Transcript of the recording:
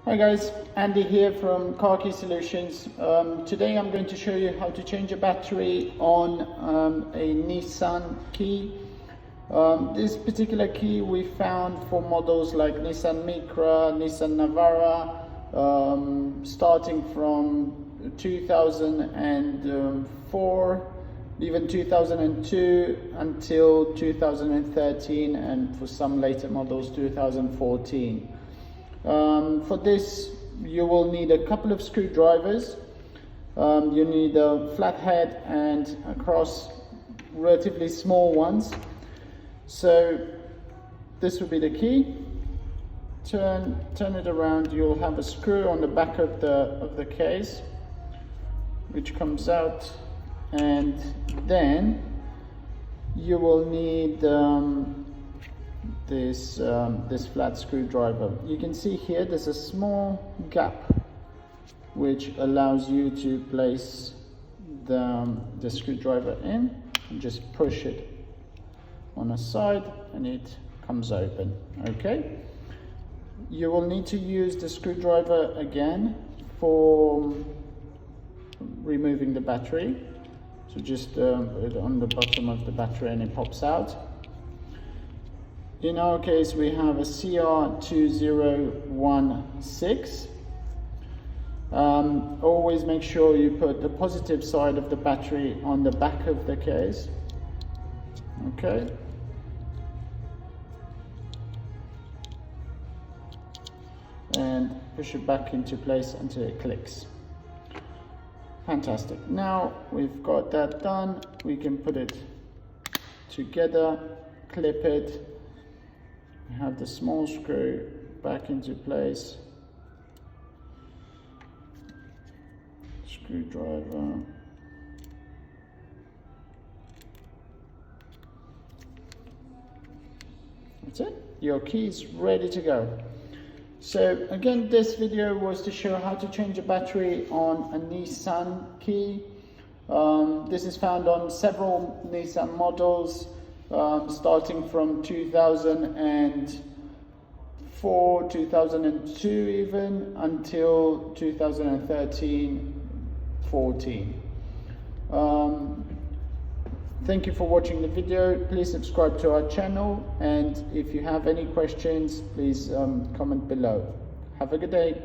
Hi guys, Andy here from Car Key Solutions. Today I'm going to show you how to change a battery on a Nissan key. This particular key we found for models like Nissan Micra, Nissan Navarra, starting from 2004, even 2002 until 2013, and for some later models 2014. For this you will need a couple of screwdrivers. You need a flathead and across relatively small ones. So this will be the key. Turn it around. You'll have a screw on the back of the case which comes out, and then you will need this flat screwdriver. You can see here there's a small gap which allows you to place the screwdriver in, and just push it on a side and it comes open. Okay, you will need to use the screwdriver again for removing the battery. So just put it on the bottom of the battery and it pops out. In our case, we have a CR2016. Always make sure you put the positive side of the battery on the back of the case. Okay. And push it back into place until it clicks. Fantastic. Now we've got that done, we can put it together, clip it. Have the small screw back into place, screwdriver, that's it, your key is ready to go. So again, this video was to show how to change a battery on a Nissan key. This is found on several Nissan models, starting from 2004, 2002 even, until 2013, 14. Thank you for watching the video. Please subscribe to our channel, and if you have any questions, please comment below. Have a good day.